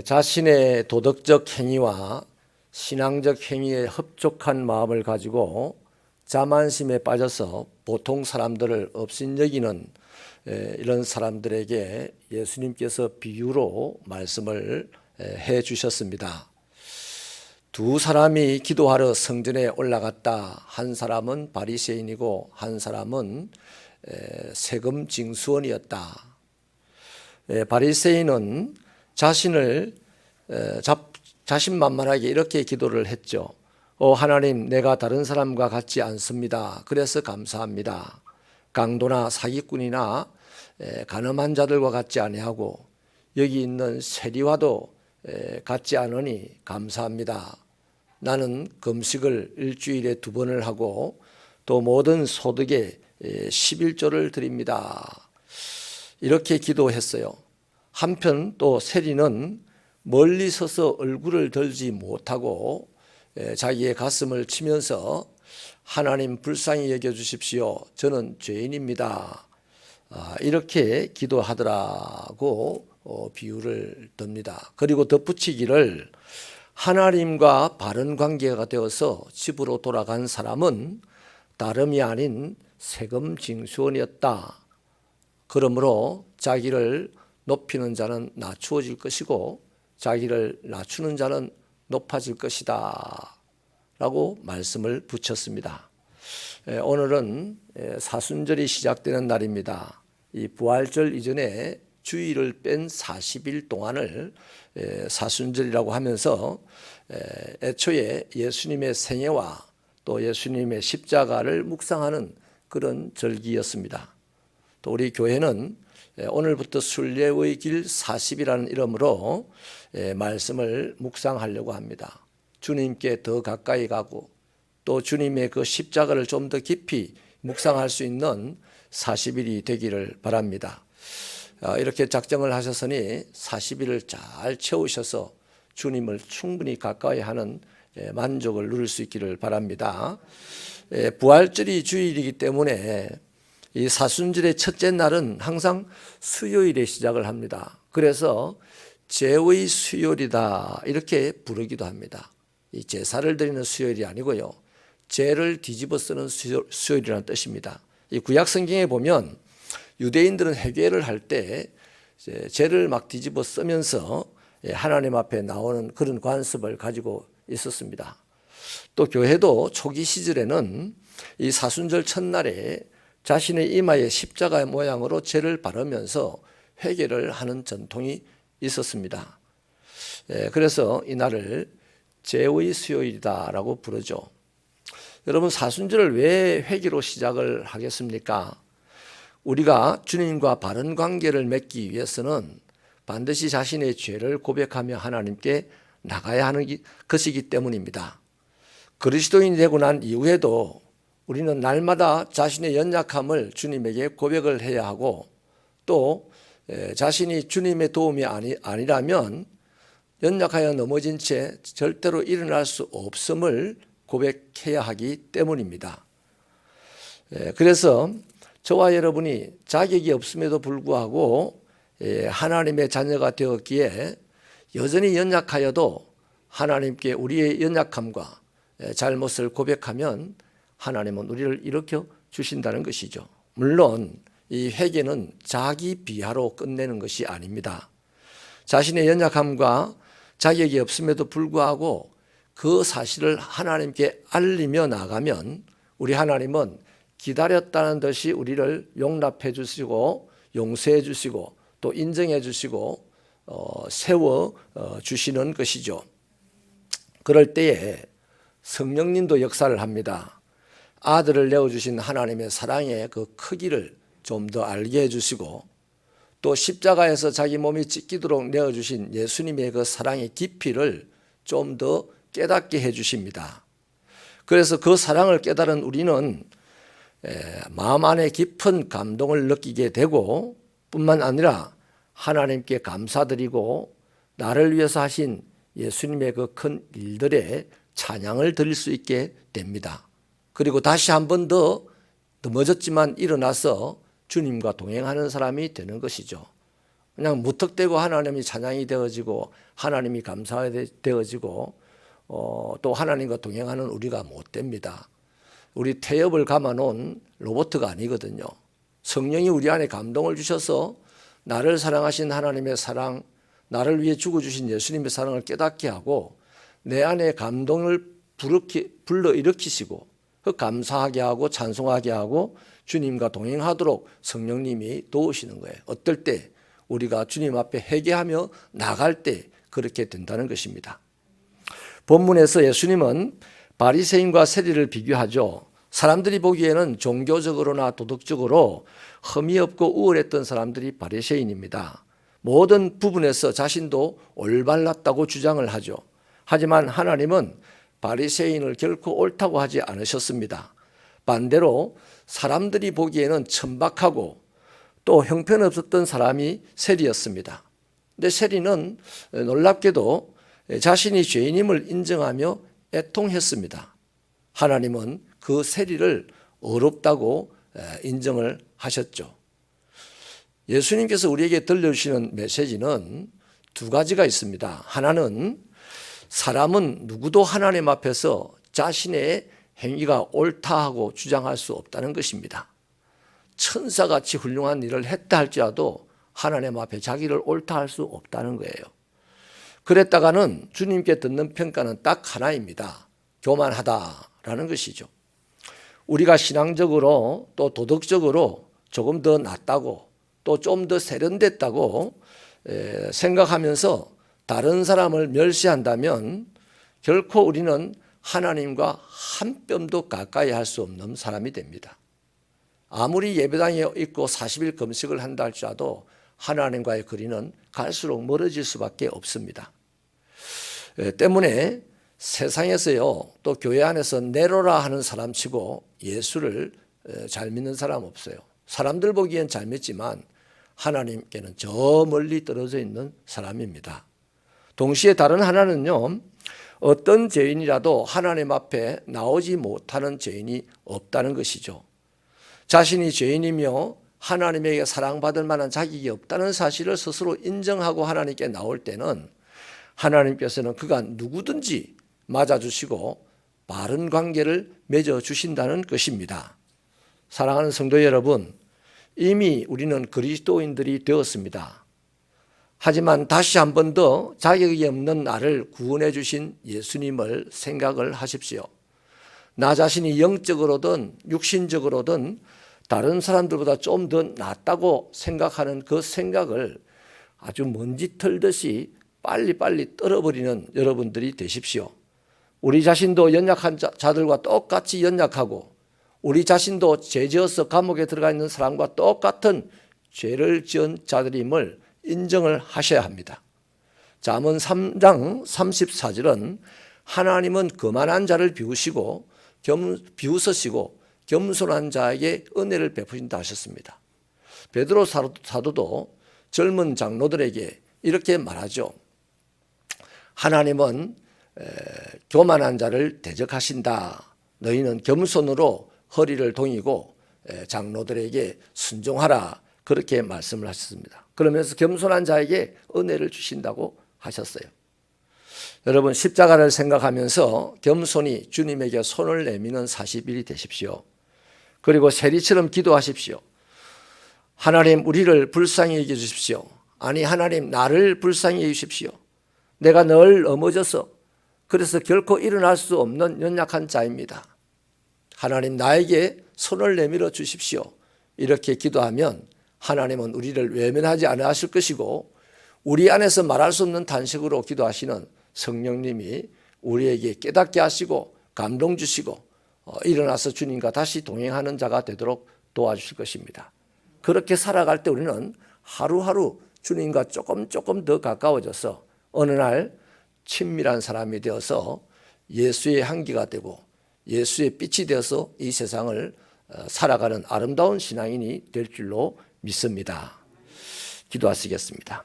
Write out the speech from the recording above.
자신의 도덕적 행위와 신앙적 행위에 흡족한 마음을 가지고 자만심에 빠져서 보통 사람들을 업신여기는 이런 사람들에게 예수님께서 비유로 말씀을 해 주셨습니다. 두 사람이 기도하러 성전에 올라갔다. 한 사람은 바리새인이고 한 사람은 세금 징수원이었다. 바리새인은 자신을 자신만만하게 이렇게 기도를 했죠. 하나님, 내가 다른 사람과 같지 않습니다. 그래서 감사합니다. 강도나 사기꾼이나 가늠한 자들과 같지 아니하고 여기 있는 세리와도 같지 않으니 감사합니다. 나는 금식을 일주일에 2번을 하고 또 모든 소득의 11조를 드립니다. 이렇게 기도했어요. 한편 또 세리는 멀리 서서 얼굴을 들지 못하고 자기의 가슴을 치면서 하나님 불쌍히 여겨주십시오. 저는 죄인입니다. 이렇게 기도하더라고 비유를 듭니다. 그리고 덧붙이기를 하나님과 바른 관계가 되어서 집으로 돌아간 사람은 다름이 아닌 세금 징수원이었다. 그러므로 자기를 높이는 자는 낮추어질 것이고 자기를 낮추는 자는 높아질 것이다 라고 말씀을 붙였습니다. 오늘은 사순절이 시작되는 날입니다. 이 부활절 이전에 주일을 뺀 40일 동안을 사순절이라고 하면서 애초에 예수님의 생애와 또 예수님의 십자가를 묵상하는 그런 절기였습니다. 또 우리 교회는 오늘부터 순례의 길 40이라는 이름으로 말씀을 묵상하려고 합니다. 주님께 더 가까이 가고 또 주님의 그 십자가를 좀 더 깊이 묵상할 수 있는 40일이 되기를 바랍니다. 이렇게 작정을 하셨으니 40일을 잘 채우셔서 주님을 충분히 가까이 하는 만족을 누릴 수 있기를 바랍니다. 부활절이 주일이기 때문에 이 사순절의 첫째 날은 항상 수요일에 시작을 합니다. 그래서 제의 수요일이다 이렇게 부르기도 합니다. 이 제사를 드리는 수요일이 아니고요. 죄를 뒤집어 쓰는 수요일이라는 뜻입니다. 이 구약 성경에 보면 유대인들은 회개를 할 때 죄를 막 뒤집어 쓰면서 하나님 앞에 나오는 그런 관습을 가지고 있었습니다. 또 교회도 초기 시절에는 이 사순절 첫날에 자신의 이마에 십자가의 모양으로 죄를 바르면서 회개를 하는 전통이 있었습니다. 그래서 이 날을 죄의 수요일이다라고 부르죠. 여러분, 사순절을 왜 회개로 시작을 하겠습니까? 우리가 주님과 바른 관계를 맺기 위해서는 반드시 자신의 죄를 고백하며 하나님께 나가야 하는 것이기 때문입니다. 그리스도인이 되고 난 이후에도 우리는 날마다 자신의 연약함을 주님에게 고백을 해야 하고 또 자신이 주님의 도움이 아니라면 연약하여 넘어진 채 절대로 일어날 수 없음을 고백해야 하기 때문입니다. 그래서 저와 여러분이 자격이 없음에도 불구하고 하나님의 자녀가 되었기에 여전히 연약하여도 하나님께 우리의 연약함과 잘못을 고백하면 하나님은 우리를 일으켜 주신다는 것이죠. 물론 이 회개는 자기 비하로 끝내는 것이 아닙니다. 자신의 연약함과 자격이 없음에도 불구하고 그 사실을 하나님께 알리며 나가면 우리 하나님은 기다렸다는 듯이 우리를 용납해 주시고 용서해 주시고 또 인정해 주시고 세워 주시는 것이죠. 그럴 때에 성령님도 역사를 합니다. 아들을 내어주신 하나님의 사랑의 그 크기를 좀 더 알게 해주시고 또 십자가에서 자기 몸이 찢기도록 내어주신 예수님의 그 사랑의 깊이를 좀 더 깨닫게 해주십니다. 그래서 그 사랑을 깨달은 우리는 마음 안에 깊은 감동을 느끼게 되고 뿐만 아니라 하나님께 감사드리고 나를 위해서 하신 예수님의 그 큰 일들에 찬양을 드릴 수 있게 됩니다. 그리고 다시 한 번 더 넘어졌지만 일어나서 주님과 동행하는 사람이 되는 것이죠. 그냥 무턱대고 하나님이 찬양이 되어지고 하나님이 감사되어지고 또 하나님과 동행하는 우리가 못 됩니다. 우리 태엽을 감아놓은 로봇가 아니거든요. 성령이 우리 안에 감동을 주셔서 나를 사랑하신 하나님의 사랑, 나를 위해 죽어주신 예수님의 사랑을 깨닫게 하고 내 안에 감동을 불러일으키시고 그 감사하게 하고 찬송하게 하고 주님과 동행하도록 성령님이 도우시는 거예요. 어떨 때? 우리가 주님 앞에 회개하며 나갈 때 그렇게 된다는 것입니다. 본문에서 예수님은 바리새인과 세리를 비교하죠. 사람들이 보기에는 종교적으로나 도덕적으로 흠이 없고 우월했던 사람들이 바리새인입니다. 모든 부분에서 자신도 올바랐다고 주장을 하죠. 하지만 하나님은 바리새인을 결코 옳다고 하지 않으셨습니다. 반대로 사람들이 보기에는 천박하고 또 형편없었던 사람이 세리였습니다. 근데 세리는 놀랍게도 자신이 죄인임을 인정하며 애통했습니다. 하나님은 그 세리를 어렵다고 인정을 하셨죠. 예수님께서 우리에게 들려주시는 메시지는 두 가지가 있습니다. 하나는 사람은 누구도 하나님 앞에서 자신의 행위가 옳다 하고 주장할 수 없다는 것입니다. 천사같이 훌륭한 일을 했다 할지라도 하나님 앞에 자기를 옳다 할 수 없다는 거예요. 그랬다가는 주님께 듣는 평가는 딱 하나입니다. 교만하다라는 것이죠. 우리가 신앙적으로 또 도덕적으로 조금 더 낫다고 또 좀 더 세련됐다고 생각하면서 다른 사람을 멸시한다면 결코 우리는 하나님과 한 뼘도 가까이 할 수 없는 사람이 됩니다. 아무리 예배당에 있고 40일 금식을 한다 할지라도 하나님과의 거리는 갈수록 멀어질 수밖에 없습니다. 때문에 세상에서요 또 교회 안에서 내로라 하는 사람치고 예수를 잘 믿는 사람 없어요. 사람들 보기엔 잘 믿지만 하나님께는 저 멀리 떨어져 있는 사람입니다. 동시에 다른 하나는요 어떤 죄인이라도 하나님 앞에 나오지 못하는 죄인이 없다는 것이죠. 자신이 죄인이며 하나님에게 사랑받을 만한 자격이 없다는 사실을 스스로 인정하고 하나님께 나올 때는 하나님께서는 그가 누구든지 맞아주시고 바른 관계를 맺어주신다는 것입니다. 사랑하는 성도 여러분, 이미 우리는 그리스도인들이 되었습니다. 하지만 다시 한 번 더 자격이 없는 나를 구원해 주신 예수님을 생각을 하십시오. 나 자신이 영적으로든 육신적으로든 다른 사람들보다 좀 더 낫다고 생각하는 그 생각을 아주 먼지 털듯이 빨리빨리 떨어버리는 여러분들이 되십시오. 우리 자신도 연약한 자들과 똑같이 연약하고 우리 자신도 죄지어서 감옥에 들어가 있는 사람과 똑같은 죄를 지은 자들임을 인정을 하셔야 합니다. 잠언 3장 34절은 하나님은 거만한 자를 비우시고 비웃으시고 겸손한 자에게 은혜를 베푸신다 하셨습니다. 베드로 사도도 젊은 장로들에게 이렇게 말하죠. 하나님은 교만한 자를 대적하신다. 너희는 겸손으로 허리를 동이고 장로들에게 순종하라. 그렇게 말씀을 하셨습니다. 그러면서 겸손한 자에게 은혜를 주신다고 하셨어요. 여러분 십자가를 생각하면서 겸손히 주님에게 손을 내미는 40일이 되십시오. 그리고 세리처럼 기도하십시오. 하나님 우리를 불쌍히 여겨주십시오. 아니 하나님 나를 불쌍히 여기십시오. 내가 늘 넘어져서 그래서 결코 일어날 수 없는 연약한 자입니다. 하나님 나에게 손을 내밀어 주십시오. 이렇게 기도하면 하나님은 우리를 외면하지 않으실 것이고 우리 안에서 말할 수 없는 탄식으로 기도하시는 성령님이 우리에게 깨닫게 하시고 감동 주시고 일어나서 주님과 다시 동행하는 자가 되도록 도와주실 것입니다. 그렇게 살아갈 때 우리는 하루하루 주님과 조금 더 가까워져서 어느 날 친밀한 사람이 되어서 예수의 향기가 되고 예수의 빛이 되어서 이 세상을 살아가는 아름다운 신앙인이 될 줄로 믿습니다. 기도하시겠습니다.